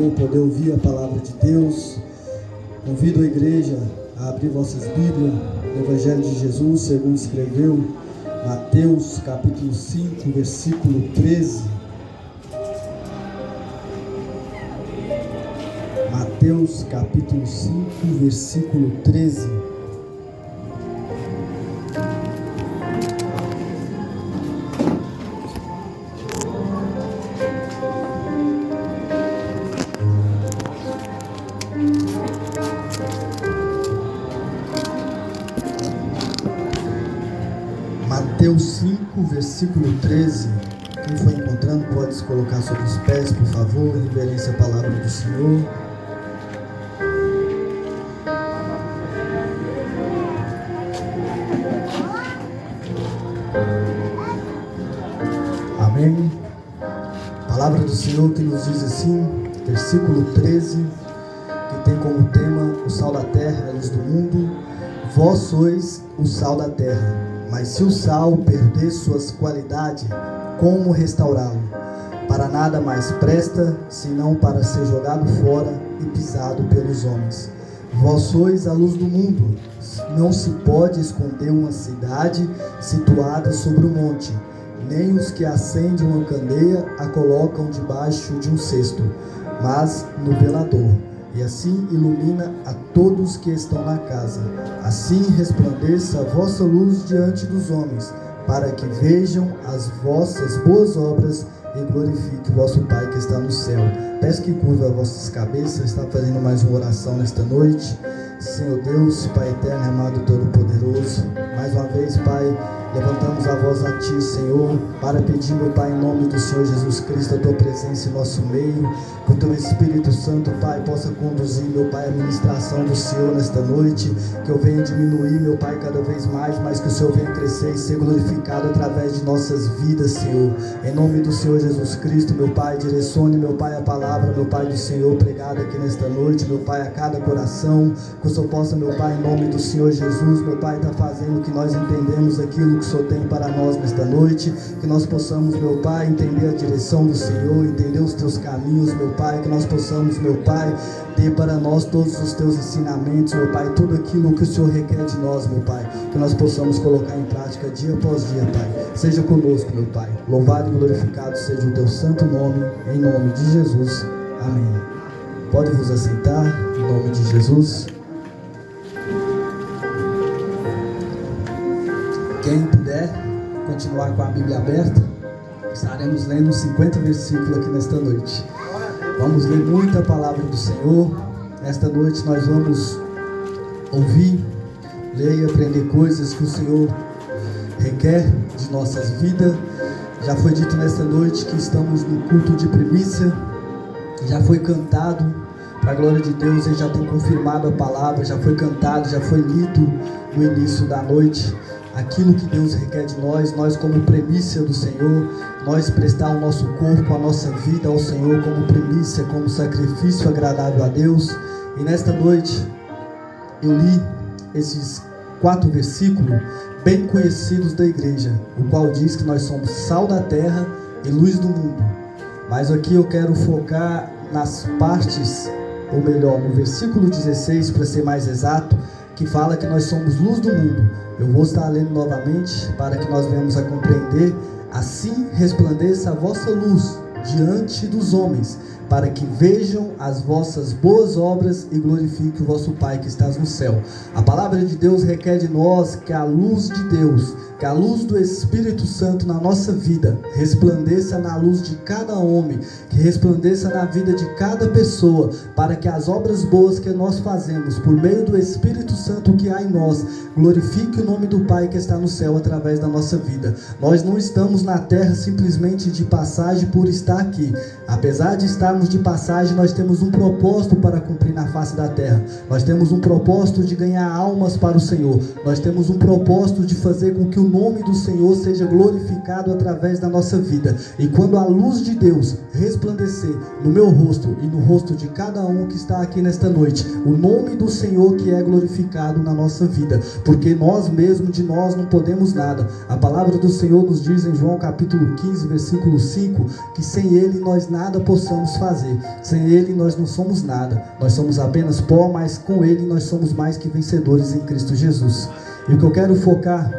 Senhor, poder ouvir a palavra de Deus. Convido a igreja a abrir vossas Bíblias no Evangelho de Jesus, segundo escreveu Mateus, capítulo 5, versículo 13. Mateus, capítulo 5, versículo 13. Mateus 5, versículo 13. Quem for encontrando pode se colocar sobre os pés, por favor, em reverência à palavra do Senhor. Amém. A palavra do Senhor que nos diz assim, versículo 13, que tem como tema o sal da terra, a luz do mundo. Vós sois o sal da terra. Mas se o sal perder suas qualidades, como restaurá-lo? Para nada mais presta, senão para ser jogado fora e pisado pelos homens. Vós sois a luz do mundo. Não se pode esconder uma cidade situada sobre um monte, nem os que acendem uma candeia a colocam debaixo de um cesto, mas no velador, e assim ilumina a todos que estão na casa. Assim resplandeça a vossa luz diante dos homens, para que vejam as vossas boas obras e glorifique o vosso Pai que está no céu. Peço que curva as vossas cabeças. Está fazendo mais uma oração nesta noite. Senhor Deus, Pai eterno, amado Todo-Poderoso, mais uma vez, Pai, levantamos a voz a Ti, Senhor, para pedir, meu Pai, em nome do Senhor Jesus Cristo, a Tua presença em nosso meio, que o Teu Espírito Santo, Pai, possa conduzir, meu Pai, a ministração do Senhor nesta noite, que eu venha diminuir, meu Pai, cada vez mais, mas que o Senhor venha crescer e ser glorificado através de nossas vidas, Senhor, em nome do Senhor Jesus Cristo, meu Pai, direcione, meu Pai, a palavra, meu Pai do Senhor, pregada aqui nesta noite, meu Pai, a cada coração, que o Senhor possa, meu Pai, em nome do Senhor Jesus, meu Pai, está fazendo que nós entendemos aquilo que o Senhor tem para nós nesta noite, que nós possamos, meu Pai, entender a direção do Senhor, entender os Teus caminhos, meu Pai, que nós possamos, meu Pai, ter para nós todos os Teus ensinamentos, meu Pai, tudo aquilo que o Senhor requer de nós, meu Pai, que nós possamos colocar em prática dia após dia, Pai. Seja conosco, meu Pai. Louvado e glorificado seja o Teu santo nome, em nome de Jesus. Amém. Pode vos assentar, em nome de Jesus. Quem puder continuar com a Bíblia aberta, estaremos lendo 50 versículos aqui nesta noite. Vamos ler muita palavra do Senhor. Nesta noite nós vamos ouvir, ler e aprender coisas que o Senhor requer de nossas vidas. Já foi dito nesta noite que estamos no culto de primícia, já foi cantado, para a glória de Deus, Ele já tem confirmado a palavra, já foi cantado, já foi lido no início da noite. Aquilo que Deus requer de nós como primícia do Senhor, nós prestar o nosso corpo, a nossa vida ao Senhor como primícia, como sacrifício agradável a Deus. E nesta noite eu li esses 4 versículos bem conhecidos da igreja, o qual diz que nós somos sal da terra e luz do mundo. Mas aqui eu quero focar nas partes, ou melhor, no versículo 16, para ser mais exato, que fala que nós somos luz do mundo. Eu vou estar lendo novamente para que nós venhamos a compreender. Assim resplandeça a vossa luz diante dos homens, para que vejam as vossas boas obras e glorifique o vosso Pai que estás no céu. A palavra de Deus requer de nós que a luz de Deus, que a luz do Espírito Santo na nossa vida resplandeça na luz de cada homem, que resplandeça na vida de cada pessoa, para que as obras boas que nós fazemos por meio do Espírito Santo que há em nós glorifique o nome do Pai que está no céu através da nossa vida. Nós não estamos na terra simplesmente de passagem por estar aqui. Apesar de estarmos de passagem, nós temos um propósito para cumprir na face da terra. Nós temos um propósito de ganhar almas para o Senhor. Nós temos um propósito de fazer com que o nome do Senhor seja glorificado através da nossa vida. E quando a luz de Deus resplandecer no meu rosto e no rosto de cada um que está aqui nesta noite, o nome do Senhor que é glorificado na nossa vida, porque nós mesmos de nós não podemos nada. A palavra do Senhor nos diz em João capítulo 15, versículo 5, que sem Ele nós nada possamos fazer. fazer. Sem Ele nós não somos nada, nós somos apenas pó, mas com Ele nós somos mais que vencedores em Cristo Jesus. E o que eu quero focar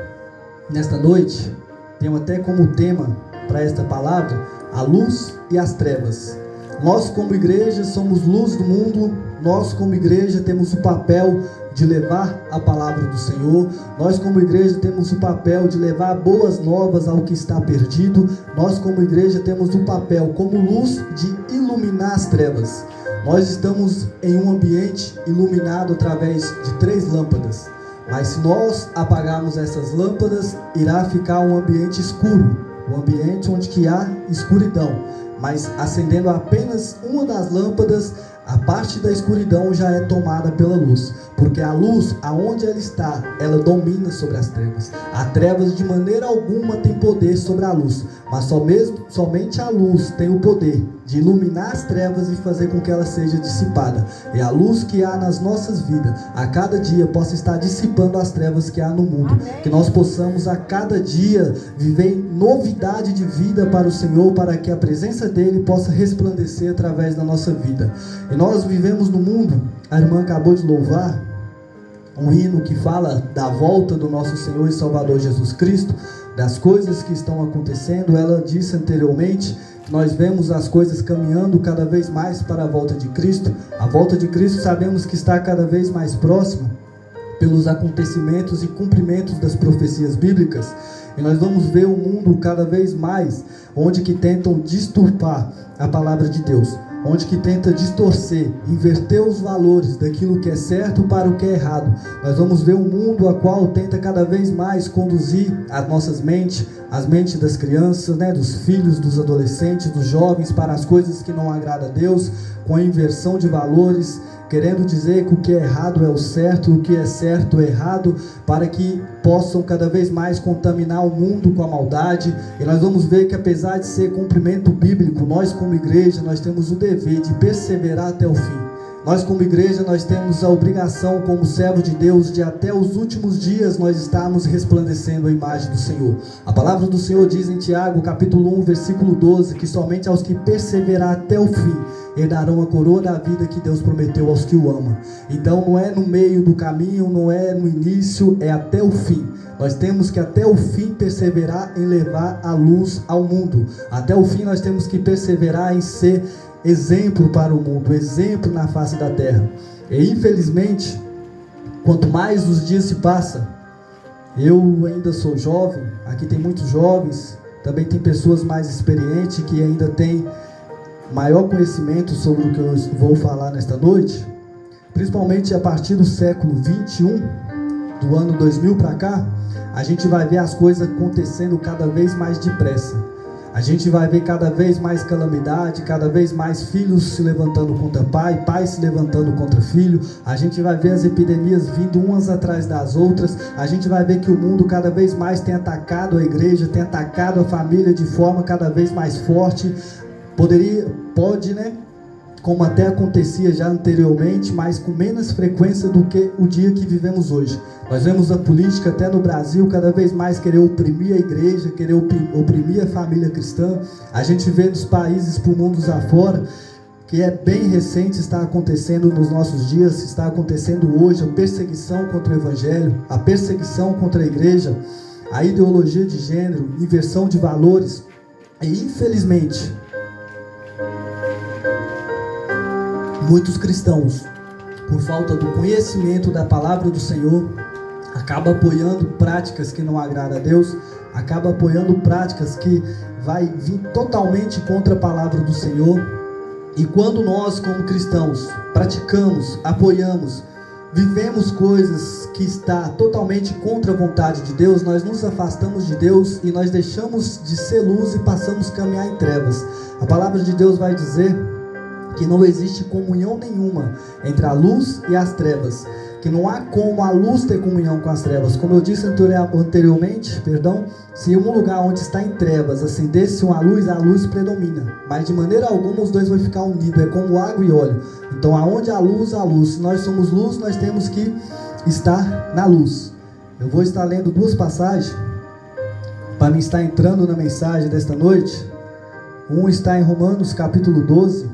nesta noite, tenho até como tema para esta palavra, a luz e as trevas. Nós como igreja somos luz do mundo, nós como igreja temos o papel de levar a palavra do Senhor, nós como igreja temos o papel de levar boas novas ao que está perdido, nós como igreja temos o papel como luz de iluminar as trevas. Nós estamos em um ambiente iluminado através de 3 lâmpadas, mas se nós apagarmos essas lâmpadas, irá ficar um ambiente escuro, um ambiente onde que há escuridão. Mas acendendo apenas uma das lâmpadas, a parte da escuridão já é tomada pela luz, porque a luz, aonde ela está, ela domina sobre as trevas. As trevas de maneira alguma tem poder sobre a luz, mas somente a luz tem o poder de iluminar as trevas e fazer com que ela seja dissipada. É a luz que há nas nossas vidas, a cada dia possa estar dissipando as trevas que há no mundo. Amém. Que nós possamos a cada dia viver em novidade de vida para o Senhor, para que a presença dele possa resplandecer através da nossa vida. E nós vivemos no mundo, a irmã acabou de louvar um hino que fala da volta do nosso Senhor e Salvador Jesus Cristo, das coisas que estão acontecendo. Ela disse anteriormente, nós vemos as coisas caminhando cada vez mais para a volta de Cristo. A volta de Cristo sabemos que está cada vez mais próxima pelos acontecimentos e cumprimentos das profecias bíblicas. E nós vamos ver o mundo cada vez mais onde que tentam distorcer a palavra de Deus, onde que tenta distorcer, inverter os valores daquilo que é certo para o que é errado. Nós vamos ver um mundo a qual tenta cada vez mais conduzir as nossas mentes, as mentes das crianças, dos filhos, dos adolescentes, dos jovens, para as coisas que não agradam a Deus, com a inversão de valores, querendo dizer que o que é errado é o certo, o que é certo é errado, para que possam cada vez mais contaminar o mundo com a maldade. E nós vamos ver que, apesar de ser cumprimento bíblico, nós como igreja, nós temos o dever de perseverar até o fim. Nós como igreja, nós temos a obrigação como servo de Deus de até os últimos dias nós estarmos resplandecendo a imagem do Senhor. A palavra do Senhor diz em Tiago, capítulo 1, versículo 12, que somente aos que perseverar até o fim herdarão a coroa da vida que Deus prometeu aos que o amam. Então não é no meio do caminho, não é no início, é até o fim. Nós temos que até o fim perseverar em levar a luz ao mundo. Até o fim nós temos que perseverar em ser exemplo para o mundo, exemplo na face da terra. E infelizmente, quanto mais os dias se passam, eu ainda sou jovem, aqui tem muitos jovens, também tem pessoas mais experientes que ainda têm maior conhecimento sobre o que eu vou falar nesta noite, principalmente a partir do século 21, do ano 2000 para cá, a gente vai ver as coisas acontecendo cada vez mais depressa. A gente vai ver cada vez mais calamidade, cada vez mais filhos se levantando contra pai, pais se levantando contra filho. A gente vai ver as epidemias vindo umas atrás das outras. A gente vai ver que o mundo cada vez mais tem atacado a igreja, tem atacado a família de forma cada vez mais forte. Pode, como até acontecia já anteriormente, mas com menos frequência do que o dia que vivemos hoje. Nós vemos a política até no Brasil cada vez mais querer oprimir a igreja, querer oprimir a família cristã. A gente vê nos países por mundos afora, que é bem recente, está acontecendo nos nossos dias, está acontecendo hoje, a perseguição contra o evangelho, a perseguição contra a igreja, a ideologia de gênero, inversão de valores. E infelizmente, muitos cristãos, por falta do conhecimento da palavra do Senhor, acaba apoiando práticas que não agradam a Deus, acaba apoiando práticas que vai vir totalmente contra a palavra do Senhor. E quando nós, como cristãos, praticamos, apoiamos, vivemos coisas que está totalmente contra a vontade de Deus, nós nos afastamos de Deus e nós deixamos de ser luz e passamos a caminhar em trevas. A palavra de Deus vai dizer que não existe comunhão nenhuma entre a luz e as trevas, que não há como a luz ter comunhão com as trevas. Como eu disse anteriormente, se em um lugar onde está em trevas acendesse uma luz, a luz predomina, mas de maneira alguma os dois vão ficar unidos, é como água e óleo. Então aonde há luz, há luz. Se nós somos luz, nós temos que estar na luz. Eu vou estar lendo 2 passagens para mim estar entrando na mensagem desta noite. Um está em Romanos capítulo 12,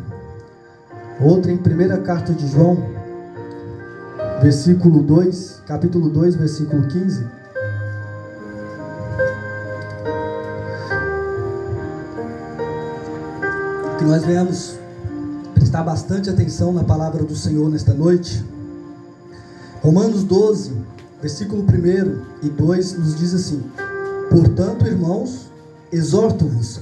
Outra em primeira carta de João, versículo 2, capítulo 2, versículo 15. Que nós venhamos prestar bastante atenção na palavra do Senhor nesta noite. Romanos 12, versículo 1 e 2 nos diz assim: portanto, irmãos, exorto-vos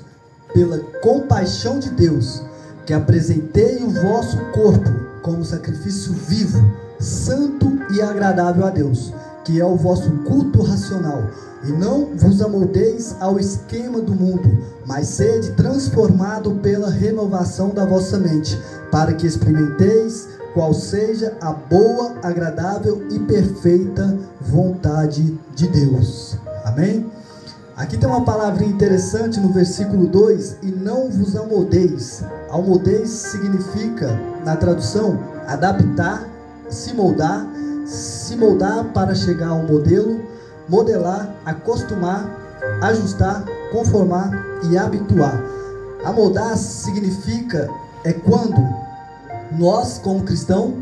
pela compaixão de Deus, que apresentei o vosso corpo como sacrifício vivo, santo e agradável a Deus, que é o vosso culto racional. E não vos amoldeis ao esquema do mundo, mas sede transformado pela renovação da vossa mente, para que experimenteis qual seja a boa, agradável e perfeita vontade de Deus. Amém? Aqui tem uma palavra interessante no versículo 2, e não vos amoldeis. Amoldeis significa, na tradução, adaptar, se moldar para chegar ao modelo, modelar, acostumar, ajustar, conformar e habituar. Amoldar significa, quando nós, como cristãos,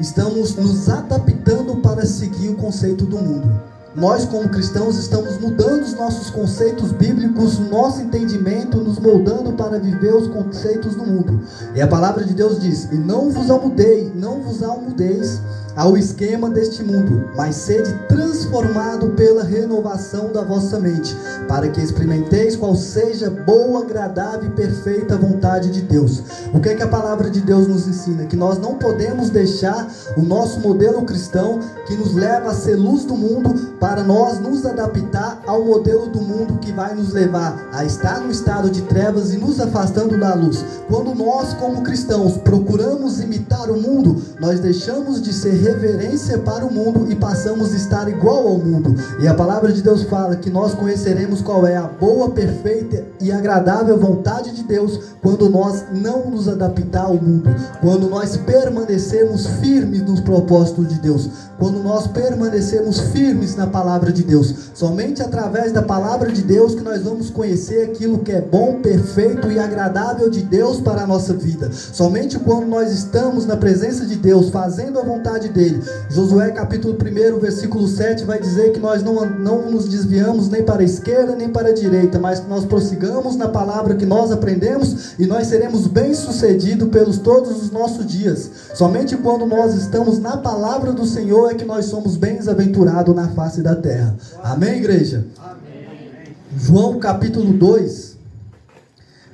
estamos nos adaptando para seguir o conceito do mundo. Nós, como cristãos, estamos mudando os nossos conceitos bíblicos, o nosso entendimento, nos moldando para viver os conceitos do mundo. E a palavra de Deus diz: e não vos amoldeis ao esquema deste mundo, mas sede transformado pela renovação da vossa mente, para que experimenteis qual seja boa, agradável e perfeita vontade de Deus. O que é que a palavra de Deus nos ensina? Que nós não podemos deixar o nosso modelo cristão, que nos leva a ser luz do mundo, para nós nos adaptar ao modelo do mundo, que vai nos levar a estar no estado de trevas e nos afastando da luz. Quando nós, como cristãos, procuramos imitar o mundo, nós deixamos de ser reverência para o mundo e passamos a estar igual ao mundo. E a palavra de Deus fala que nós conheceremos qual é a boa, perfeita e agradável vontade de Deus, quando nós não nos adaptar ao mundo, quando nós permanecermos firmes nos propósitos de Deus, quando nós permanecermos firmes na palavra de Deus. Somente através da palavra de Deus que nós vamos conhecer aquilo que é bom, perfeito e agradável de Deus para a nossa vida. Somente quando nós estamos na presença de Deus, fazendo a vontade dele. Josué capítulo 1, versículo 7 vai dizer que nós não nos desviamos nem para a esquerda nem para a direita, mas que nós prossigamos na palavra que nós aprendemos, e nós seremos bem sucedidos pelos todos os nossos dias. Somente quando nós estamos na palavra do Senhor é que nós somos bem-aventurados na face da terra. Amém, igreja? Amém. João capítulo 2,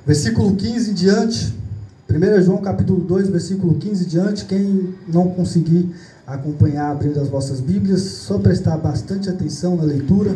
versículo 15 em diante. 1 João capítulo 2, versículo 15 em diante. Quem não conseguir acompanhar, abrindo as vossas Bíblias, só prestar bastante atenção na leitura.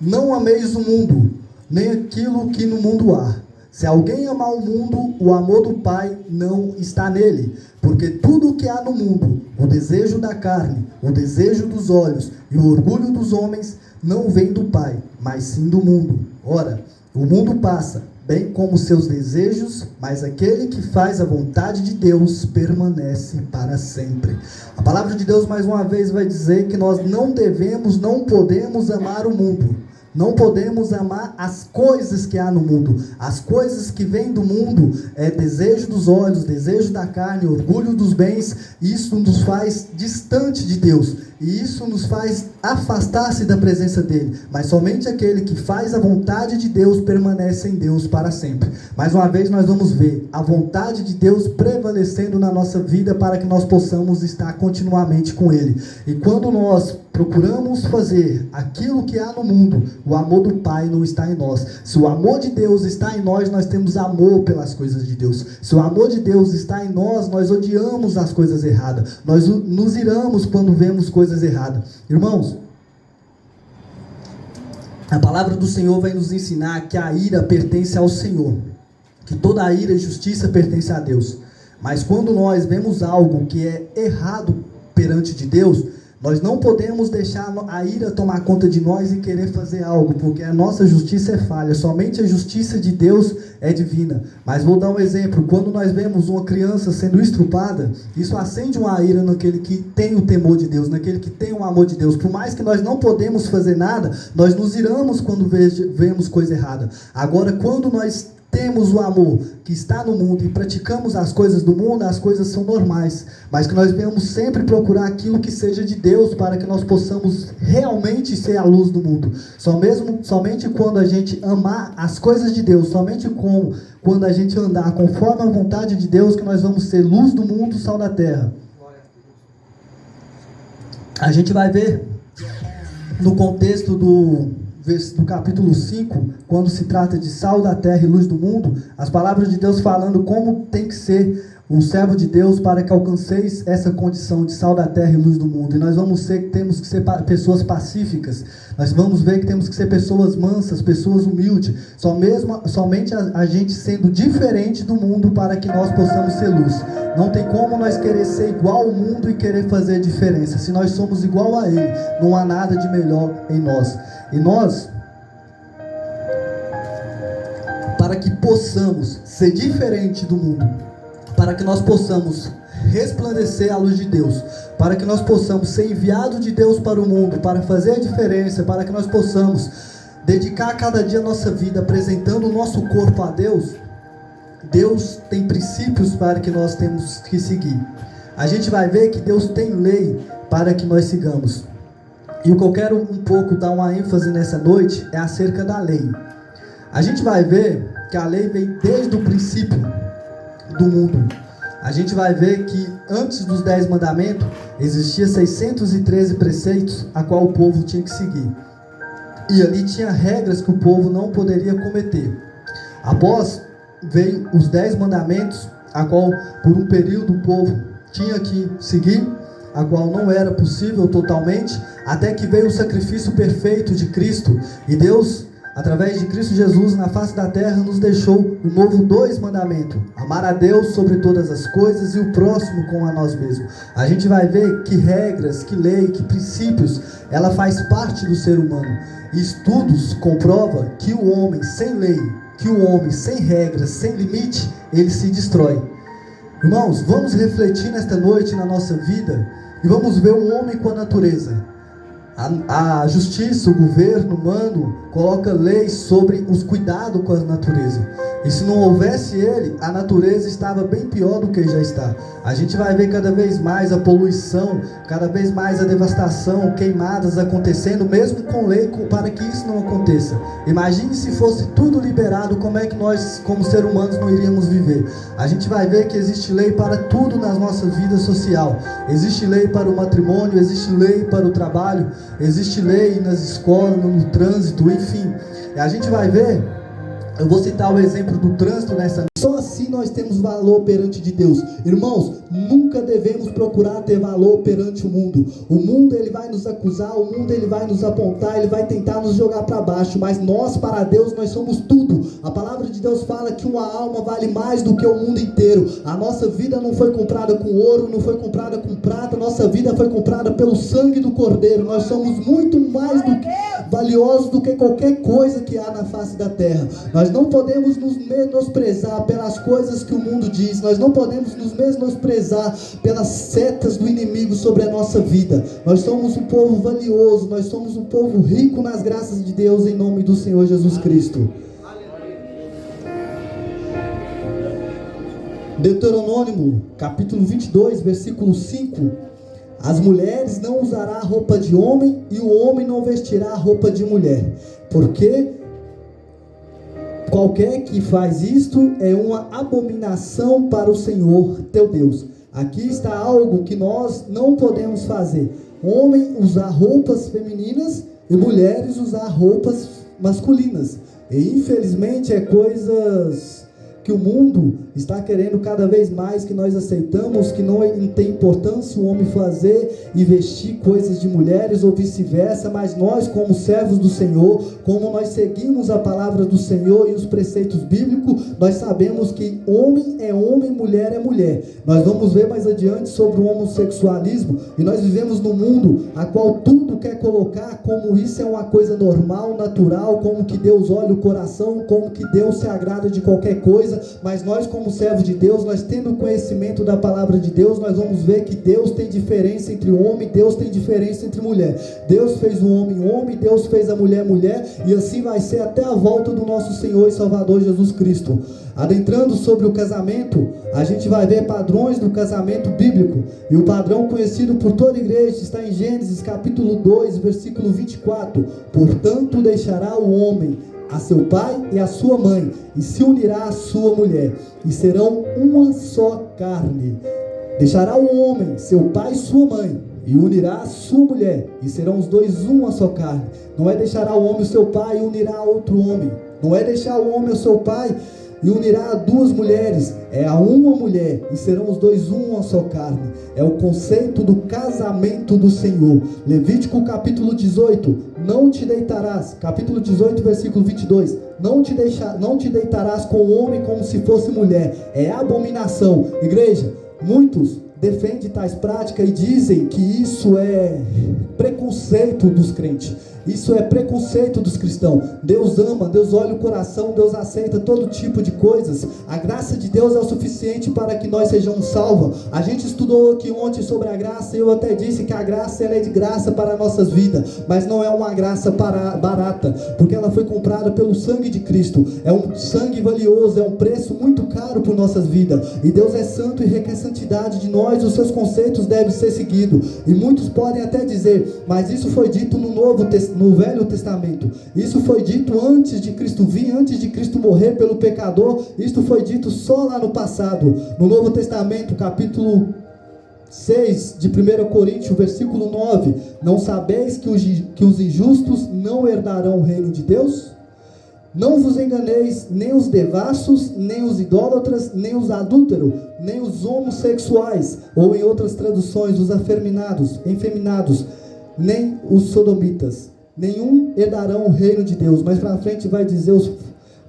Não ameis o mundo, nem aquilo que no mundo há. Se alguém amar o mundo, o amor do Pai não está nele. Porque tudo o que há no mundo, o desejo da carne, o desejo dos olhos e o orgulho dos homens, não vem do Pai, mas sim do mundo. Ora, o mundo passa, bem como seus desejos, mas aquele que faz a vontade de Deus permanece para sempre. A palavra de Deus mais uma vez vai dizer que nós não podemos amar o mundo. Não podemos amar as coisas que há no mundo. As coisas que vêm do mundo é desejo dos olhos, desejo da carne, orgulho dos bens. Isso nos faz distante de Deus. E isso nos faz afastar-se da presença dele. Mas somente aquele que faz a vontade de Deus permanece em Deus para sempre. Mais uma vez nós vamos ver a vontade de Deus prevalecendo na nossa vida, para que nós possamos estar continuamente com ele. E quando nós procuramos fazer aquilo que há no mundo, o amor do Pai não está em nós. Se o amor de Deus está em nós, nós temos amor pelas coisas de Deus. Se o amor de Deus está em nós, nós odiamos as coisas erradas. Nós nos iramos quando vemos coisas erradas. Irmãos, a palavra do Senhor vai nos ensinar que a ira pertence ao Senhor, que toda a ira e justiça pertence a Deus. Mas quando nós vemos algo que é errado perante de Deus, nós não podemos deixar a ira tomar conta de nós e querer fazer algo, porque a nossa justiça é falha. Somente a justiça de Deus é divina. Mas vou dar um exemplo. Quando nós vemos uma criança sendo estrupada, isso acende uma ira naquele que tem o temor de Deus, naquele que tem o amor de Deus. Por mais que nós não podemos fazer nada, nós nos iramos quando vemos coisa errada. Agora, quando nós temos o amor que está no mundo e praticamos as coisas do mundo, as coisas são normais, mas que nós venhamos sempre procurar aquilo que seja de Deus para que nós possamos realmente ser a luz do mundo. Somente quando a gente amar as coisas de Deus, somente quando a gente andar conforme a vontade de Deus, que nós vamos ser luz do mundo, sal da terra. A gente vai ver no contexto do capítulo 5, quando se trata de sal da terra e luz do mundo, as palavras de Deus falando como tem que ser um servo de Deus para que alcanceis essa condição de sal da terra e luz do mundo. E nós temos que ser pessoas pacíficas, nós vamos ver que temos que ser pessoas mansas, pessoas humildes, somente a gente sendo diferente do mundo para que nós possamos ser luz. Não tem como nós querer ser igual ao mundo e querer fazer diferença. Se nós somos igual a ele, não há nada de melhor em nós. E nós, para que possamos ser diferente do mundo, para que nós possamos resplandecer a luz de Deus, para que nós possamos ser enviados de Deus para o mundo, para fazer a diferença, para que nós possamos dedicar cada dia a nossa vida apresentando o nosso corpo a Deus, Deus tem princípios para que nós temos que seguir. A gente vai ver que Deus tem lei para que nós sigamos. E o que eu quero um pouco dar uma ênfase nessa noite é acerca da lei. A gente vai ver que a lei vem desde o princípio do mundo. A gente vai ver que antes dos 10 mandamentos existia 613 preceitos a qual o povo tinha que seguir. E ali tinha regras que o povo não poderia cometer. Após veio os 10 mandamentos, a qual por um período o povo tinha que seguir, a qual não era possível totalmente, até que veio o sacrifício perfeito de Cristo, e Deus, através de Cristo Jesus, na face da terra, nos deixou o novo 2 mandamentos, amar a Deus sobre todas as coisas e o próximo como a nós mesmos. A gente vai ver que regras, que lei, que princípios, ela faz parte do ser humano, e estudos comprovam que o homem sem lei, que o homem sem regras, sem limite, ele se destrói. Irmãos, vamos refletir nesta noite na nossa vida e vamos ver o homem com a natureza. A justiça, o governo humano coloca leis sobre os cuidados com a natureza. E se não houvesse ele, a natureza estava bem pior do que já está. A gente vai ver cada vez mais a poluição, cada vez mais a devastação, queimadas acontecendo, mesmo com lei, para que isso não aconteça. Imagine se fosse tudo liberado, como é que nós, como seres humanos, não iríamos viver? A gente vai ver que existe lei para tudo na nossa vida social. Existe lei para o matrimônio, existe lei para o trabalho, existe lei nas escolas, no trânsito, enfim. E a gente vai ver, eu vou citar o exemplo do trânsito nessa. Só assim nós temos valor perante de Deus. Irmãos, nunca devemos procurar ter valor perante o mundo. O mundo ele vai nos acusar, o mundo ele vai nos apontar, ele vai tentar nos jogar para baixo. Mas nós, para Deus, nós somos tudo. A palavra de Deus fala que uma alma vale mais do que o mundo inteiro. A nossa vida não foi comprada com ouro, não foi comprada com prata. Nossa vida foi comprada pelo sangue do Cordeiro. Nós somos muito mais valiosos do que qualquer coisa que há na face da terra. Nós não podemos nos menosprezar pelas coisas que o mundo diz. Nós não podemos nos menosprezar pelas setas do inimigo sobre a nossa vida. Nós somos um povo valioso, nós somos um povo rico nas graças de Deus, em nome do Senhor Jesus Cristo. Deuteronômio, capítulo 22, versículo 5. As mulheres não usarão roupa de homem e o homem não vestirá roupa de mulher, porque qualquer que faz isto é uma abominação para o Senhor teu Deus. Aqui está algo que nós não podemos fazer. Homem usar roupas femininas e mulheres usar roupas masculinas. E infelizmente é coisas que o mundo está querendo cada vez mais que nós aceitamos, que não tem importância o homem fazer e vestir coisas de mulheres ou vice-versa, mas nós, como servos do Senhor, como nós seguimos a palavra do Senhor e os preceitos bíblicos, nós sabemos que homem é homem, mulher é mulher. Nós vamos ver mais adiante sobre o homossexualismo, e nós vivemos num mundo a qual tudo quer colocar como isso é uma coisa normal, natural, como que Deus olha o coração, como que Deus se agrada de qualquer coisa. beleza, mas nós como servos de Deus, nós tendo conhecimento da palavra de Deus, nós vamos ver que Deus tem diferença entre homem, Deus tem diferença entre mulher. Deus fez o homem, Deus fez a mulher, e assim vai ser até a volta do nosso Senhor e Salvador Jesus Cristo. Adentrando sobre o casamento, a gente vai ver padrões do casamento bíblico, e o padrão conhecido por toda a igreja está em Gênesis capítulo 2, versículo 24. Portanto deixará o homem a seu pai e a sua mãe, e se unirá à sua mulher, e serão uma só carne. Deixará o homem seu pai e sua mãe, e unirá a sua mulher, e serão os dois uma só carne. Não é deixará o homem o seu pai e unirá a outro homem. Não é deixar o homem o seu pai e unirá a duas mulheres, é a uma mulher, e serão os dois uma só carne. É o conceito do casamento do Senhor. Levítico capítulo 18, não te deitarás, capítulo 18, versículo 22, não te deitarás com o homem como se fosse mulher, é abominação. Igreja, muitos defendem tais práticas e dizem que isso é preconceito dos crentes, isso é preconceito dos cristãos. Deus ama, Deus olha o coração, Deus aceita todo tipo de coisas. A graça de Deus é o suficiente para que nós sejamos salvos. A gente estudou aqui ontem sobre a graça, e eu até disse que a graça ela é de graça para as nossas vidas, mas não é uma graça barata, porque ela foi comprada pelo sangue de Cristo. É um sangue valioso, é um preço muito caro por nossas vidas, e Deus é santo e requer santidade de nós. Os seus conceitos devem ser seguidos, e muitos podem até dizer, mas isso foi dito no Velho Testamento, isso foi dito antes de Cristo vir, antes de Cristo morrer pelo pecador. Isto foi dito só lá no passado. No Novo Testamento, capítulo 6 de 1 Coríntios, versículo 9, não sabeis que os injustos não herdarão o reino de Deus? Não vos enganeis, nem os devassos, nem os idólatras, nem os adúlteros, nem os homossexuais, ou em outras traduções, os efeminados, nem os sodomitas, nenhum herdarão o reino de Deus. Mais para frente vai dizer os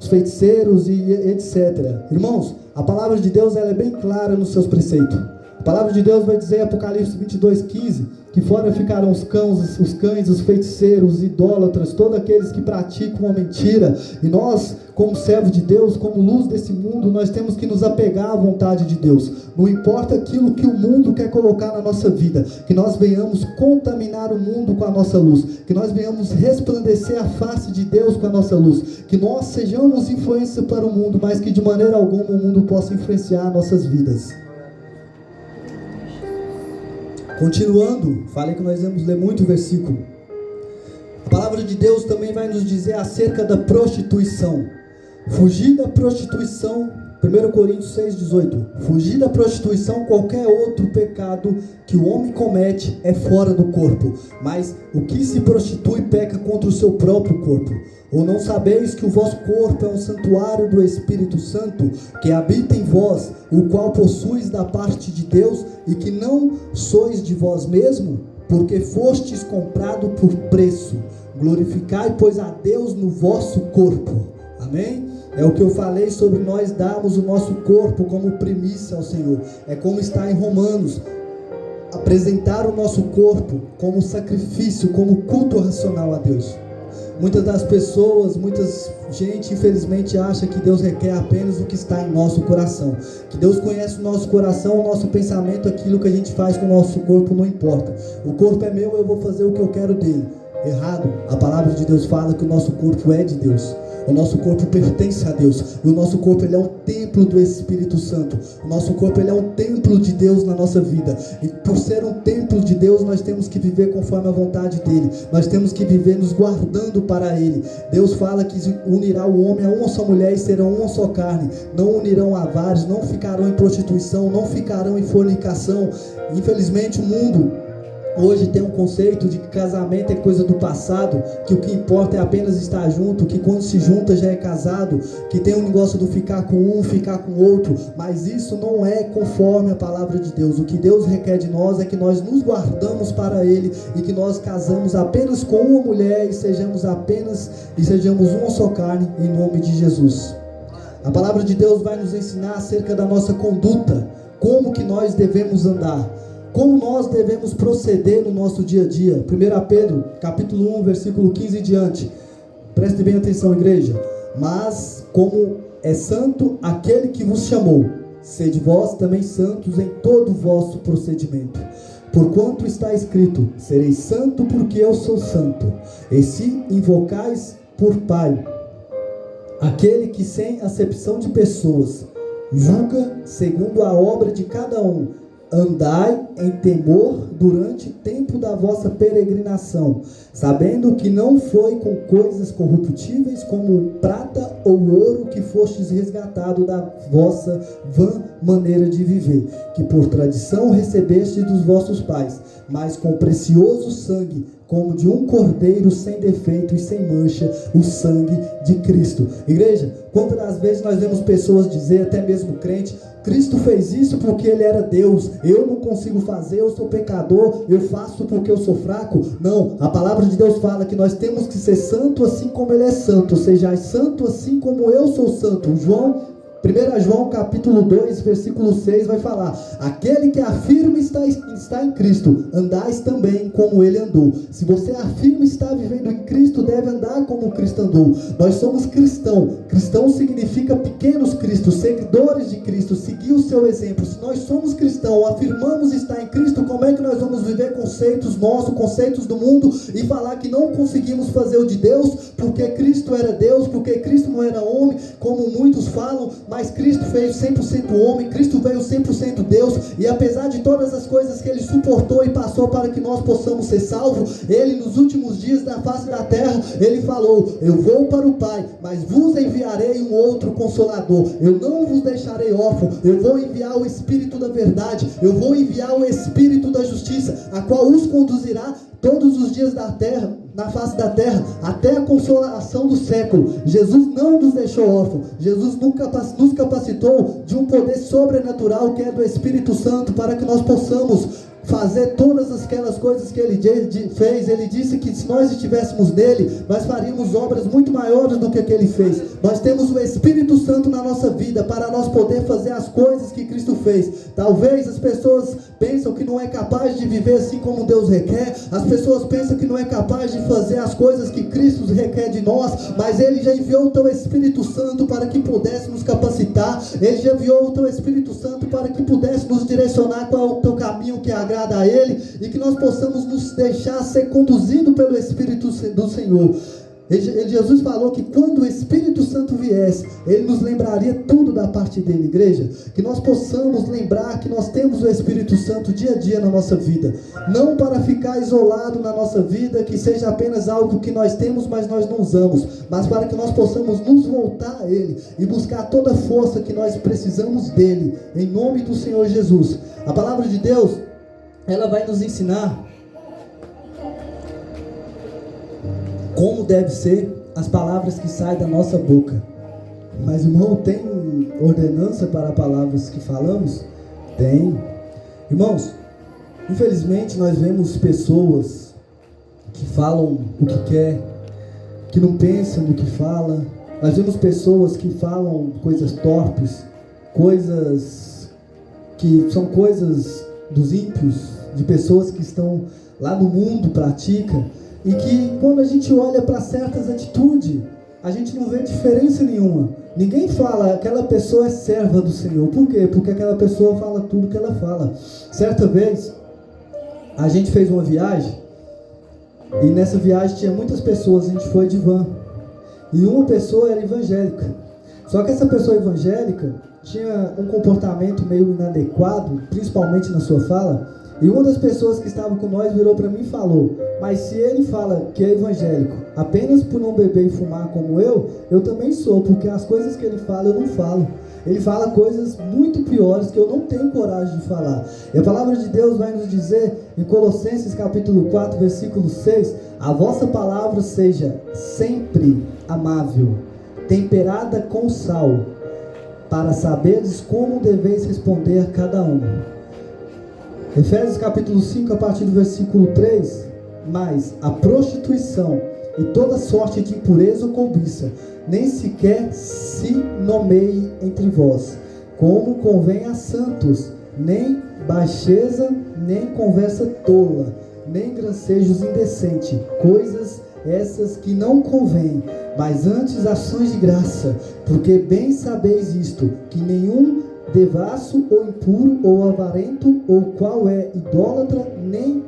feiticeiros e etc. Irmãos, a palavra de Deus ela é bem clara nos seus preceitos. A palavra de Deus vai dizer em Apocalipse 22:15, que fora ficarão os cães, os feiticeiros, os idólatras, todos aqueles que praticam a mentira. E nós, como servos de Deus, como luz desse mundo, nós temos que nos apegar à vontade de Deus. Não importa aquilo que o mundo quer colocar na nossa vida, que nós venhamos contaminar o mundo com a nossa luz, que nós venhamos resplandecer a face de Deus com a nossa luz, que nós sejamos influência para o mundo, mas que de maneira alguma o mundo possa influenciar nossas vidas. Continuando, falei que nós vamos ler muito versículo. A palavra de Deus também vai nos dizer acerca da prostituição. Fugir da prostituição, 1 Coríntios 6,18. Fugir da prostituição, qualquer outro pecado que o homem comete é fora do corpo, mas o que se prostitui peca contra o seu próprio corpo. Ou não sabeis que o vosso corpo é um santuário do Espírito Santo, que habita em vós, o qual possuis da parte de Deus, e que não sois de vós mesmo, porque fostes comprado por preço. Glorificai, pois, a Deus no vosso corpo. Amém? É o que eu falei sobre nós darmos o nosso corpo como primícia ao Senhor. É como está em Romanos, apresentar o nosso corpo como sacrifício, como culto racional a Deus. Muitas das pessoas, muita gente infelizmente acha que Deus requer apenas o que está em nosso coração, que Deus conhece o nosso coração, o nosso pensamento, aquilo que a gente faz com o nosso corpo não importa. O corpo é meu, eu vou fazer o que eu quero dele. Errado. A palavra de Deus fala que o nosso corpo é de Deus. O nosso corpo pertence a Deus. E o nosso corpo ele é o templo do Espírito Santo. O nosso corpo ele é um templo de Deus na nossa vida. E por ser um templo de Deus, nós temos que viver conforme a vontade dele. Nós temos que viver nos guardando para ele. Deus fala que unirá o homem a uma só mulher e serão uma só carne. Não unirão a vários, não ficarão em prostituição, não ficarão em fornicação. Infelizmente o mundo hoje tem um conceito de que casamento é coisa do passado, que o que importa é apenas estar junto, que quando se junta já é casado, que tem um negócio do ficar com um, ficar com outro, mas isso não é conforme a palavra de Deus. O que Deus requer de nós é que nós nos guardamos para ele e que nós casamos apenas com uma mulher e sejamos uma só carne em nome de Jesus. A palavra de Deus vai nos ensinar acerca da nossa conduta, como que nós devemos andar, como nós devemos proceder no nosso dia a dia. 1 Pedro, capítulo 1, versículo 15 e diante. Preste bem atenção, igreja. Mas, como é santo aquele que vos chamou. Sede vós também santos em todo o vosso procedimento. Porquanto está escrito: sereis santo porque eu sou santo. E se invocais por Pai aquele que sem acepção de pessoas julga segundo a obra de cada um, andai em temor durante o tempo da vossa peregrinação, sabendo que não foi com coisas corruptíveis como prata ou ouro que fostes resgatado da vossa vã maneira de viver, que por tradição recebeste dos vossos pais, mas com precioso sangue, como de um cordeiro sem defeito e sem mancha, o sangue de Cristo. Igreja, quantas das vezes nós vemos pessoas dizer, até mesmo crente: Cristo fez isso porque Ele era Deus, eu não consigo fazer, eu sou pecador, eu faço porque eu sou fraco. Não, a palavra de Deus fala que nós temos que ser santo assim como Ele é santo, sejais santo assim como eu sou santo. 1 João capítulo 2, versículo 6 vai falar: aquele que afirma está em Cristo, andais também como Ele andou. Se você afirma estar vivendo em Cristo, deve andar como Cristo andou. Nós somos cristão. Cristão significa pequenos cristos, seguidores de Cristo, seguir o seu exemplo. Se nós somos cristãos, afirmamos estar em Cristo, como é que nós vamos viver conceitos nossos, conceitos do mundo, e falar que não conseguimos fazer o de Deus, porque Cristo era Deus, porque Cristo não era homem, como muitos falam? Mas Cristo fez 100% homem, Cristo veio 100% Deus, e apesar de todas as coisas que Ele suportou e passou para que nós possamos ser salvos, Ele nos últimos dias na face da terra, Ele falou: eu vou para o Pai, mas vos enviarei um outro Consolador, eu não vos deixarei órfão, eu vou enviar o Espírito da verdade, eu vou enviar o Espírito da justiça, a qual os conduzirá todos os dias da terra, na face da terra, até a consolação do século. Jesus não nos deixou órfãos. Jesus nos capacitou de um poder sobrenatural, que é do Espírito Santo, para que nós possamos fazer todas aquelas coisas que Ele fez. Ele disse que se nós estivéssemos nele, nós faríamos obras muito maiores do que Ele fez. Nós temos o Espírito Santo na nossa vida, para nós poder fazer as coisas que Cristo fez. Talvez as pessoas pensam que não é capaz de viver assim como Deus requer. As pessoas pensam que não é capaz de fazer as coisas que Cristo requer de nós, mas Ele já enviou o Teu Espírito Santo para que pudesse nos capacitar. Ele já enviou o Teu Espírito Santo para que pudesse nos direcionar qual é o Teu caminho que agrada a Ele, e que nós possamos nos deixar ser conduzido pelo Espírito do Senhor. Jesus falou que quando o Espírito Santo viesse, Ele nos lembraria tudo da parte dele. Igreja, que nós possamos lembrar que nós temos o Espírito Santo dia a dia na nossa vida, não para ficar isolado na nossa vida, que seja apenas algo que nós temos, mas nós não usamos, mas para que nós possamos nos voltar a Ele e buscar toda a força que nós precisamos dele, em nome do Senhor Jesus. A palavra de Deus, ela vai nos ensinar como deve ser as palavras que saem da nossa boca. Mas, irmão, tem ordenança para palavras que falamos? Tem. Irmãos, infelizmente nós vemos pessoas que falam o que quer, que não pensam no que fala. Nós vemos pessoas que falam coisas torpes, coisas que são coisas dos ímpios, de pessoas que estão lá no mundo, praticam, e que quando a gente olha para certas atitudes, a gente não vê diferença nenhuma. Ninguém fala, aquela pessoa é serva do Senhor. Por quê? Porque aquela pessoa fala tudo que ela fala. Certa vez, a gente fez uma viagem, e nessa viagem tinha muitas pessoas, a gente foi de van, e uma pessoa era evangélica. Só que essa pessoa evangélica tinha um comportamento meio inadequado, principalmente na sua fala. E uma das pessoas que estavam com nós virou para mim e falou: mas se ele fala que é evangélico apenas por não beber e fumar como eu também sou, porque as coisas que ele fala eu não falo. Ele fala coisas muito piores que eu não tenho coragem de falar. E a palavra de Deus vai nos dizer em Colossenses capítulo 4, versículo 6: a vossa palavra seja sempre amável, temperada com sal, para saberes como deveis responder a cada um. Efésios capítulo 5, a partir do versículo 3: mas a prostituição e toda sorte de impureza ou cobiça nem sequer se nomeie entre vós, como convém a santos, nem baixeza, nem conversa tola, nem grancejos indecentes, coisas essas que não convém, mas antes ações de graça, porque bem sabeis isto, que nenhum devasso ou impuro ou avarento ou qual é idólatra, nem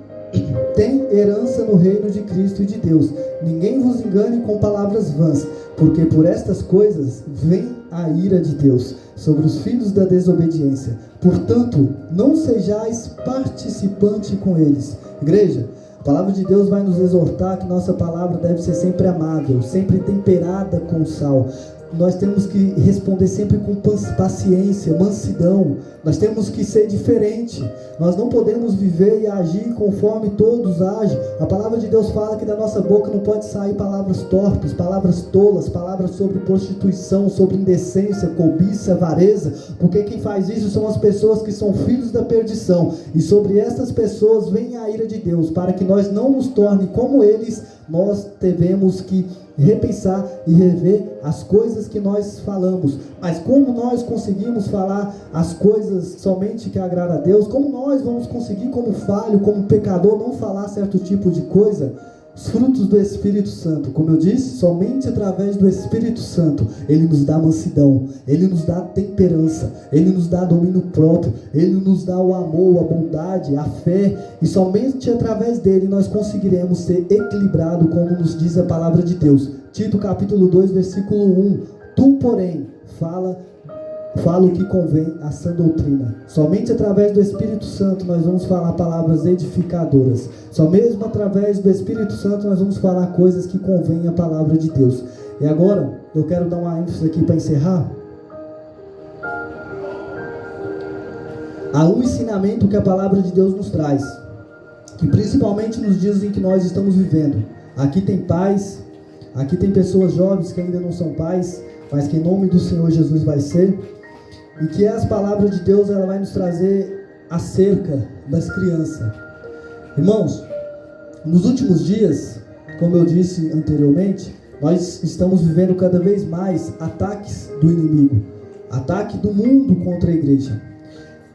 tem herança no reino de Cristo e de Deus. Ninguém vos engane com palavras vãs, porque por estas coisas vem a ira de Deus sobre os filhos da desobediência. Portanto, não sejais participante com eles. Igreja, a palavra de Deus vai nos exortar que nossa palavra deve ser sempre amável, sempre temperada com sal. Nós temos que responder sempre com paciência, mansidão. Nós temos que ser diferente. Nós não podemos viver e agir conforme todos agem. A palavra de Deus fala que da nossa boca não pode sair palavras torpes, palavras tolas, palavras sobre prostituição, sobre indecência, cobiça, avareza, porque quem faz isso são as pessoas que são filhos da perdição, e sobre essas pessoas vem a ira de Deus. Para que nós não nos torne como eles, nós devemos que repensar e rever as coisas que nós falamos. Mas como nós conseguimos falar as coisas somente que agradam a Deus? Como nós vamos conseguir, como falho, como pecador, não falar certo tipo de coisa? Os frutos do Espírito Santo, como eu disse, somente através do Espírito Santo Ele nos dá mansidão, Ele nos dá temperança, Ele nos dá domínio próprio, Ele nos dá o amor, a bondade, a fé, e somente através dele nós conseguiremos ser equilibrados, como nos diz a palavra de Deus. Tito capítulo 2 versículo 1: Tu porém fala o que convém à sã doutrina. Somente através do Espírito Santo nós vamos falar palavras edificadoras. Só mesmo através do Espírito Santo nós vamos falar coisas que convêm à palavra de Deus. E agora eu quero dar uma ênfase aqui para encerrar. Há um ensinamento que a palavra de Deus nos traz, que principalmente nos dias em que nós estamos vivendo. Aqui tem pais, aqui tem pessoas jovens que ainda não são pais, mas que em nome do Senhor Jesus vai ser. E que as palavras de Deus, ela vai nos trazer acerca das crianças. Irmãos, nos últimos dias, como eu disse anteriormente, nós estamos vivendo cada vez mais ataques do inimigo, ataque do mundo contra a igreja.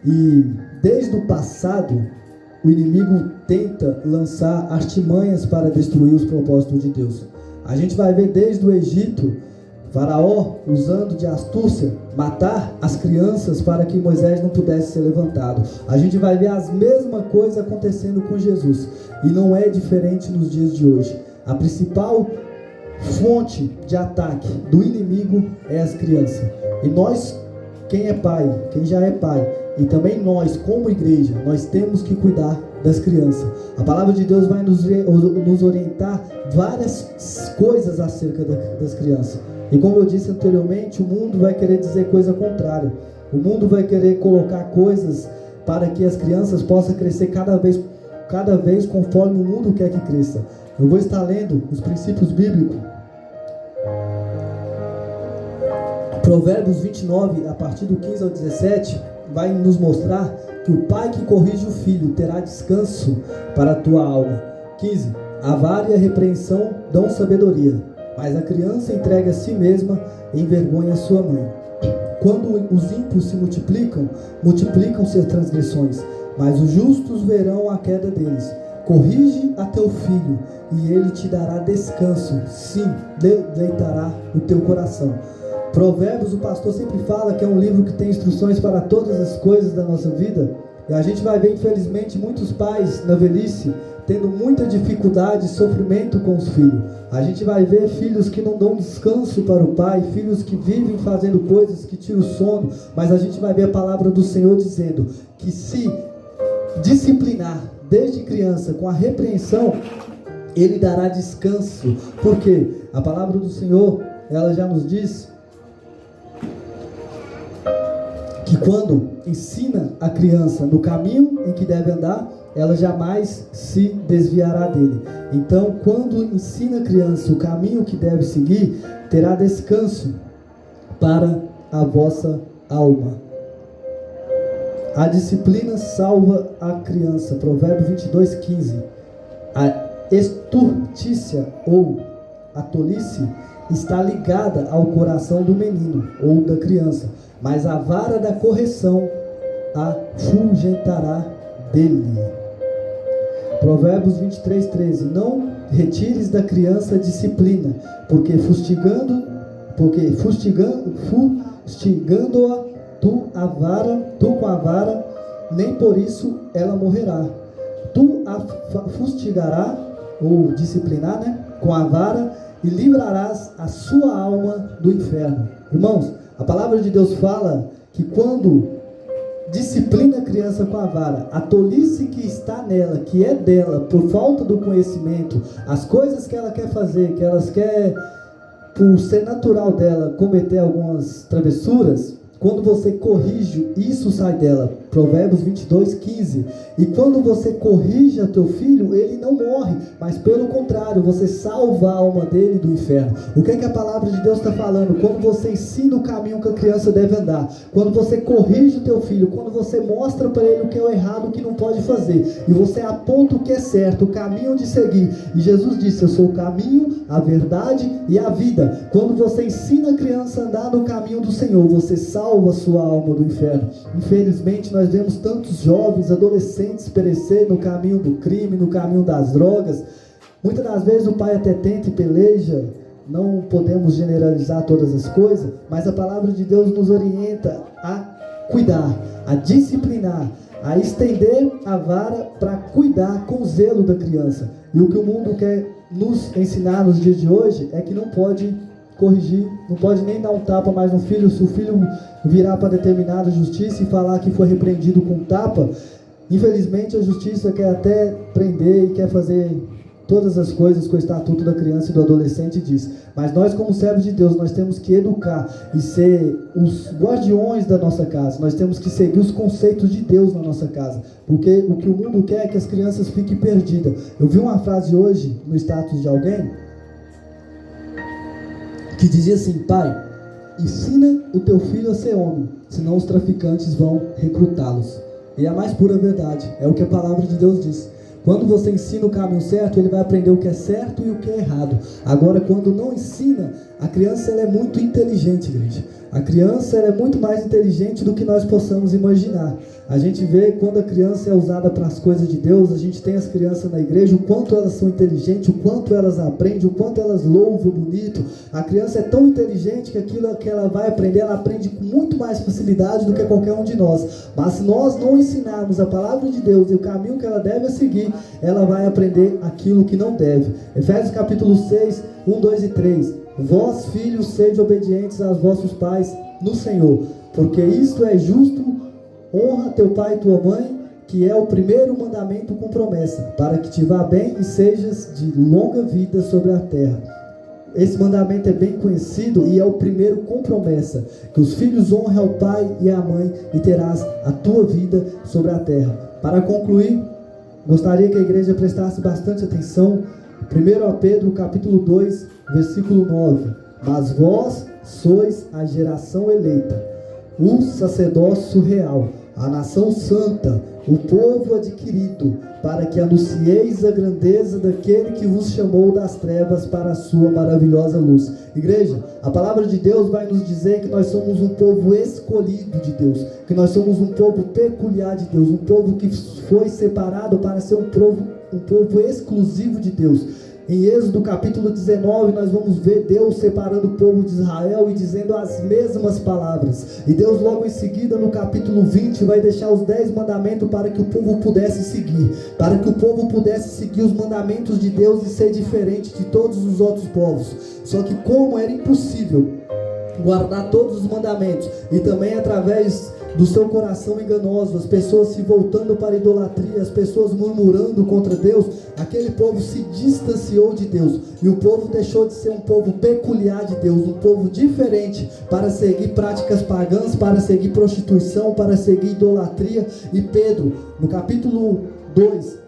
E desde o passado, o inimigo tenta lançar artimanhas para destruir os propósitos de Deus. A gente vai ver desde o Egito, Faraó usando de astúcia matar as crianças para que Moisés não pudesse ser levantado. A gente vai ver as mesmas coisas acontecendo com Jesus, e não é diferente nos dias de hoje. A principal fonte de ataque do inimigo é as crianças. E nós, quem é pai, quem já é pai, e também nós como igreja, nós temos que cuidar das crianças. A palavra de Deus vai nos orientar várias coisas acerca das crianças. E como eu disse anteriormente, o mundo vai querer dizer coisa contrária. O mundo vai querer colocar coisas para que as crianças possam crescer cada vez conforme o mundo quer que cresça. Eu vou estar lendo os princípios bíblicos. Provérbios 29, a partir do 15 ao 17, vai nos mostrar que o pai que corrige o filho terá descanso para a tua alma. 15. A vara e a repreensão dão sabedoria, mas a criança entrega a si mesma e envergonha sua mãe. Quando os ímpios se multiplicam-se as transgressões, mas os justos verão a queda deles. Corrige a teu filho, e ele te dará descanso, sim, deleitará o teu coração. Provérbios, o pastor sempre fala que é um livro que tem instruções para todas as coisas da nossa vida. E a gente vai ver, infelizmente, muitos pais na velhice tendo muita dificuldade e sofrimento com os filhos. A gente vai ver filhos que não dão descanso para o pai, filhos que vivem fazendo coisas que tiram o sono. Mas a gente vai ver a palavra do Senhor dizendo que se disciplinar desde criança com a repreensão, Ele dará descanso. Porque a palavra do Senhor, ela já nos diz que quando ensina a criança no caminho em que deve andar, ela jamais se desviará dele. Então, quando ensina a criança o caminho que deve seguir, terá descanso para a vossa alma. A disciplina salva a criança. Provérbio 22:15. A estultícia ou a tolice está ligada ao coração do menino ou da criança, mas a vara da correção a afugentará dele. Provérbios 23:13. Não retires da criança a disciplina, porque fustigando-a, tu com a vara, nem por isso ela morrerá. Tu a fustigará, ou disciplinar, com a vara, e livrarás a sua alma do inferno. Irmãos, a palavra de Deus fala que quando disciplina a criança com a vara, a tolice que está nela, que é dela, por falta do conhecimento, as coisas que ela quer fazer, que elas quer, por ser natural dela, cometer algumas travessuras, quando você corrige, isso sai dela. Provérbios 22:15. E quando você corrige a teu filho, ele não morre, mas pelo contrário, você salva a alma dele do inferno. O que é que a palavra de Deus está falando? Quando você ensina o caminho que a criança deve andar, quando você corrige o teu filho, quando você mostra para ele o que é o errado, o que não pode fazer, e você aponta o que é certo, o caminho de seguir. E Jesus disse: eu sou o caminho, a verdade e a vida. Quando você ensina a criança a andar no caminho do Senhor, você salva a sua alma do inferno. Infelizmente, nós vemos tantos jovens, adolescentes perecer no caminho do crime, no caminho das drogas. Muitas das vezes o pai até tenta e peleja, não podemos generalizar todas as coisas, mas a palavra de Deus nos orienta a cuidar, a disciplinar, a estender a vara para cuidar com zelo da criança. E o que o mundo quer nos ensinar nos dias de hoje é que não pode corrigir, não pode nem dar um tapa mais no filho. Se o filho virar para determinada justiça e falar que foi repreendido com tapa, infelizmente a justiça quer até prender e quer fazer todas as coisas que o estatuto da criança e do adolescente diz. Mas nós, como servos de Deus, nós temos que educar e ser os guardiões da nossa casa. Nós temos que seguir os conceitos de Deus na nossa casa, porque o que o mundo quer é que as crianças fiquem perdidas. Eu vi uma frase hoje no status de alguém que dizia assim: pai, ensina o teu filho a ser homem, senão os traficantes vão recrutá-los. E é a mais pura verdade, é o que a palavra de Deus diz. Quando você ensina o caminho certo, ele vai aprender o que é certo e o que é errado. Agora, quando não ensina, a criança ela é muito inteligente, igreja. A criança ela é muito mais inteligente do que nós possamos imaginar. A gente vê quando a criança é usada para as coisas de Deus, a gente tem as crianças na igreja, o quanto elas são inteligentes, o quanto elas aprendem, o quanto elas louvam bonito. A criança é tão inteligente que aquilo que ela vai aprender, ela aprende com muito mais facilidade do que qualquer um de nós. Mas se nós não ensinarmos a palavra de Deus e o caminho que ela deve seguir, ela vai aprender aquilo que não deve. Efésios capítulo 6, 1, 2 e 3. Vós, filhos, sede obedientes aos vossos pais no Senhor, porque isto é justo. Honra teu pai e tua mãe, que é o primeiro mandamento com promessa, para que te vá bem e sejas de longa vida sobre a terra. Esse mandamento é bem conhecido e é o primeiro com promessa, que os filhos honrem ao pai e à mãe, e terás a tua vida sobre a terra. Para concluir, gostaria que a igreja prestasse bastante atenção. 1 Pedro capítulo 2, versículo 9. Mas vós sois a geração eleita, o sacerdócio real, a nação santa, o povo adquirido, para que anuncieis a grandeza daquele que vos chamou das trevas para a sua maravilhosa luz. Igreja, a palavra de Deus vai nos dizer que nós somos um povo escolhido de Deus, que nós somos um povo peculiar de Deus, um povo que foi separado para ser um povo exclusivo de Deus. Em Êxodo capítulo 19, nós vamos ver Deus separando o povo de Israel e dizendo as mesmas palavras. E Deus logo em seguida, no capítulo 20, vai deixar os 10 mandamentos para que o povo pudesse seguir. Para que o povo pudesse seguir os mandamentos de Deus e ser diferente de todos os outros povos. Só que como era impossível guardar todos os mandamentos, e também através do seu coração enganoso, as pessoas se voltando para a idolatria, as pessoas murmurando contra Deus, aquele povo se distanciou de Deus, e o povo deixou de ser um povo peculiar de Deus, um povo diferente, para seguir práticas pagãs, para seguir prostituição, para seguir idolatria. E Pedro, no capítulo 2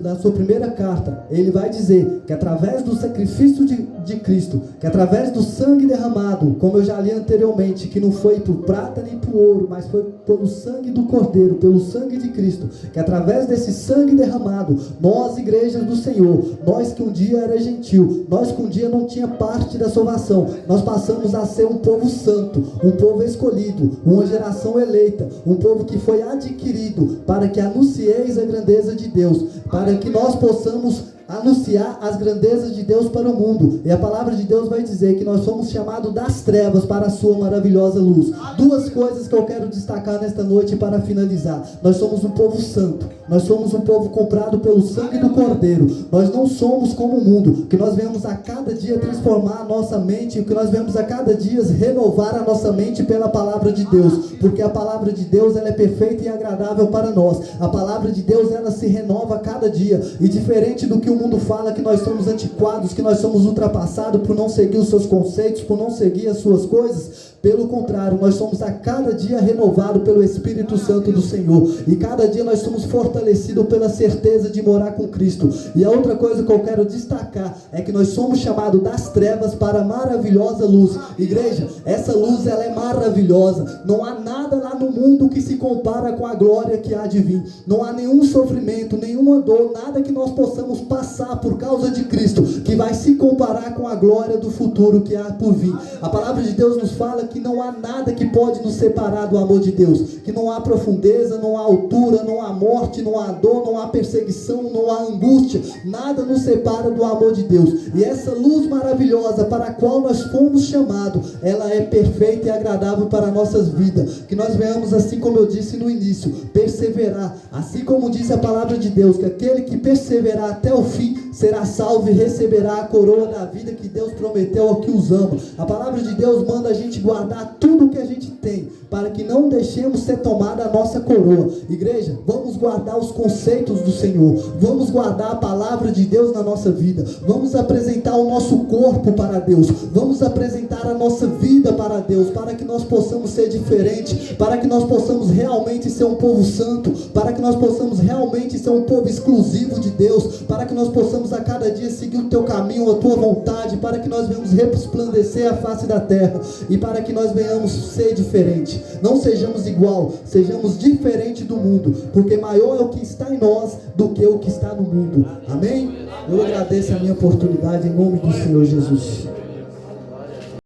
da sua primeira carta, ele vai dizer que através do sacrifício de Cristo, que através do sangue derramado, como eu já li anteriormente, que não foi por prata nem por ouro, mas foi pelo sangue do Cordeiro, pelo sangue de Cristo, que através desse sangue derramado, nós, igrejas do Senhor, nós que um dia era gentil, nós que um dia não tinha parte da salvação, nós passamos a ser um povo santo, um povo escolhido, uma geração eleita, um povo que foi adquirido para que anuncieis a grandeza de Deus. para que nós possamos anunciar as grandezas de Deus para o mundo. E a palavra de Deus vai dizer que nós somos chamados das trevas para a sua maravilhosa luz. Duas coisas que eu quero destacar nesta noite para finalizar. Nós somos um povo santo. Nós somos um povo comprado pelo sangue do Cordeiro. Nós não somos como o mundo, que nós venhamos a cada dia transformar a nossa mente, que nós venhamos a cada dia renovar a nossa mente pela palavra de Deus, porque a palavra de Deus ela é perfeita e agradável para nós. A palavra de Deus ela se renova a cada dia, e diferente do que o mundo fala, que nós somos antiquados, que nós somos ultrapassados por não seguir os seus conceitos, por não seguir as suas coisas. Pelo contrário, nós somos a cada dia renovados pelo Espírito Santo do Senhor, e cada dia nós somos fortalecidos pela certeza de morar com Cristo. E a outra coisa que eu quero destacar é que nós somos chamados das trevas para a maravilhosa luz. Igreja, essa luz ela é maravilhosa. Não há nada lá no mundo que se compara com a glória que há de vir. Não há nenhum sofrimento, nenhuma dor, nada que nós possamos passar por causa de Cristo que vai se comparar com a glória do futuro que há por vir. A palavra de Deus nos fala que não há nada que pode nos separar do amor de Deus, que não há profundeza, não há altura, não há morte, não há dor, não há perseguição, não há angústia, nada nos separa do amor de Deus. E essa luz maravilhosa para a qual nós fomos chamados, ela é perfeita e agradável para nossas vidas. Que nós venhamos, assim como eu disse no início, perseverar, assim como diz a palavra de Deus, que aquele que perseverar até o fim será salvo e receberá a coroa da vida que Deus prometeu ao que os ama. A palavra de Deus manda a gente guardar tudo o que a gente tem, para que não deixemos ser tomada a nossa coroa. Igreja, vamos guardar os conceitos do Senhor, vamos guardar a palavra de Deus na nossa vida, vamos apresentar o nosso corpo para Deus, vamos apresentar a nossa vida para Deus, para que nós possamos ser diferentes, para que nós possamos realmente ser um povo santo, para que nós possamos realmente ser um povo exclusivo de Deus, para que nós possamos a cada dia seguir o teu caminho, a tua vontade, para que nós venhamos resplandecer a face da terra, e para que nós venhamos ser diferente. Não sejamos igual, sejamos diferente do mundo, porque maior é o que está em nós do que o que está no mundo. Amém? Eu agradeço a minha oportunidade em nome do Senhor Jesus.